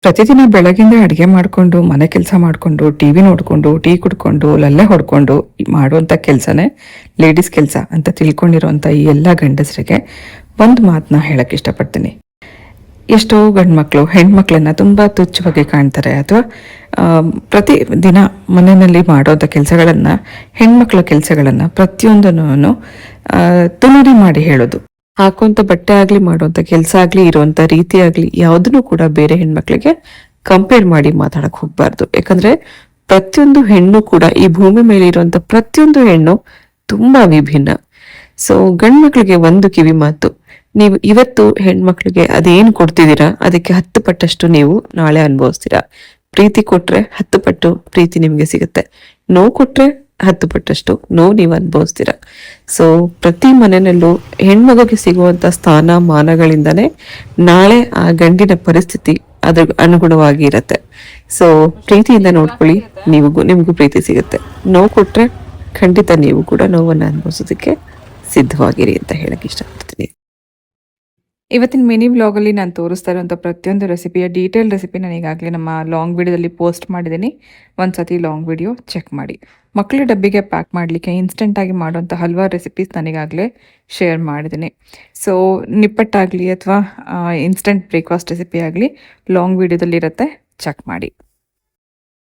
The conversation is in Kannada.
ಪ್ರತಿದಿನ ಬೆಳಗಿಂದ ಅಡುಗೆ ಮಾಡಿಕೊಂಡು ಮನೆ ಕೆಲಸ ಮಾಡಿಕೊಂಡು ಟಿವಿ ನೋಡಿಕೊಂಡು ಟೀ ಕುಡ್ಕೊಂಡು ಲಲ್ಲೆ ಹೊಡ್ಕೊಂಡು ಮಾಡುವಂಥ ಕೆಲಸನೇ ಲೇಡೀಸ್ ಕೆಲಸ ಅಂತ ತಿಳ್ಕೊಂಡಿರೋಂಥ ಈ ಎಲ್ಲ ಗಂಡಸರಿಗೆ ಒಂದು ಮಾತನ್ನ ಹೇಳಕ್ಕೆ ಇಷ್ಟಪಡ್ತೀನಿ. ಎಷ್ಟೋ ಗಂಡು ಮಕ್ಕಳು ಹೆಣ್ಮಕ್ಳನ್ನ ತುಂಬ ತುಚ್ಛವಾಗಿ ಕಾಣ್ತಾರೆ, ಅಥವಾ ಪ್ರತಿ ದಿನ ಮನೆಯಲ್ಲಿ ಮಾಡೋಂಥ ಕೆಲಸಗಳನ್ನು, ಹೆಣ್ಮಕ್ಳ ಕೆಲಸಗಳನ್ನು ಪ್ರತಿಯೊಂದನ್ನು ತುಲನೆ ಮಾಡಿ ಹೇಳೋದು. ಹಾಕುವಂಥ ಬಟ್ಟೆ ಆಗಲಿ, ಮಾಡುವಂಥ ಕೆಲಸ ಆಗಲಿ, ಇರುವಂಥ ರೀತಿ ಆಗಲಿ ಯಾವುದನ್ನು ಕೂಡ ಬೇರೆ ಹೆಣ್ಮಕ್ಳಿಗೆ ಕಂಪೇರ್ ಮಾಡಿ ಮಾತಾಡಕ್ಕೆ ಹೋಗ್ಬಾರ್ದು. ಯಾಕಂದ್ರೆ ಪ್ರತಿಯೊಂದು ಹೆಣ್ಣು ಕೂಡ, ಈ ಭೂಮಿ ಮೇಲೆ ಇರುವಂಥ ಪ್ರತಿಯೊಂದು ಹೆಣ್ಣು ತುಂಬಾ ವಿಭಿನ್ನ. ಸೊ ಗಂಡು ಮಕ್ಳಿಗೆ ಒಂದು ಕಿವಿ ಮಾತು, ನೀವು ಇವತ್ತು ಹೆಣ್ಮಕ್ಳಿಗೆ ಅದೇನು ಕೊಡ್ತಿದ್ದೀರಾ ಅದಕ್ಕೆ 10 ಪಟ್ಟಷ್ಟು ನೀವು ನಾಳೆ ಅನುಭವಿಸ್ತೀರಾ. ಪ್ರೀತಿ ಕೊಟ್ರೆ 10 ಪಟ್ಟು ಪ್ರೀತಿ ನಿಮ್ಗೆ ಸಿಗುತ್ತೆ, ನೋವು ಕೊಟ್ರೆ 10 ಪಟ್ಟಷ್ಟು ನೋವು ನೀವು ಅನುಭವಿಸ್ತೀರಾ. ಸೊ ಪ್ರತಿ ಮನೆಯಲ್ಲೂ ಹೆಣ್ಮಗುಗೆ ಸಿಗುವಂತ ಸ್ಥಾನ ಮಾನಗಳಿಂದಾನೇ ನಾಳೆ ಆ ಗಂಡಿನ ಪರಿಸ್ಥಿತಿ ಅದ್ರ ಅನುಗುಣವಾಗಿ ಇರತ್ತೆ. ಸೊ ಪ್ರೀತಿಯಿಂದ ನೋಡ್ಕೊಳ್ಳಿ, ನಿಮಗೂ ಪ್ರೀತಿ ಸಿಗುತ್ತೆ. ನೋವು ಕೊಟ್ರೆ ಖಂಡಿತ ನೀವು ಕೂಡ ನೋವನ್ನು ಅನುಭವಿಸೋದಕ್ಕೆ ಸಿದ್ಧವಾಗಿರಿ ಅಂತ ಹೇಳಕ್ ಇಷ್ಟಪಡ್ತೀನಿ. ಇವತ್ತಿನ ಮಿನಿ ವ್ಲಾಗಲ್ಲಿ ನಾನು ತೋರಿಸ್ತಾ ಇರುವಂಥ ಪ್ರತಿಯೊಂದು ರೆಸಿಪಿಯ ಡೀಟೇಲ್ ರೆಸಿಪಿ ನಾನು ಈಗಾಗಲೇ ನಮ್ಮ ಲಾಂಗ್ ವಿಡಿಯೋದಲ್ಲಿ ಪೋಸ್ಟ್ ಮಾಡಿದ್ದೀನಿ. ಒಂದ್ಸತಿ ಲಾಂಗ್ ವಿಡಿಯೋ ಚೆಕ್ ಮಾಡಿ. ಮಕ್ಕಳ ಡಬ್ಬಿಗೆ ಪ್ಯಾಕ್ ಮಾಡಲಿಕ್ಕೆ ಇನ್ಸ್ಟೆಂಟಾಗಿ ಮಾಡುವಂಥ ಹಲವಾರು ರೆಸಿಪೀಸ್ ನಾನೀಗಾಗಲೇ ಶೇರ್ ಮಾಡಿದ್ದೀನಿ. ಸೊ ನಿಪ್ಪಟ್ಟಾಗಲಿ ಅಥವಾ ಇನ್ಸ್ಟೆಂಟ್ ಬ್ರೇಕ್ಫಾಸ್ಟ್ ರೆಸಿಪಿ ಆಗಲಿ ಲಾಂಗ್ ವಿಡಿಯೋದಲ್ಲಿ ಇರುತ್ತೆ, ಚೆಕ್ ಮಾಡಿ.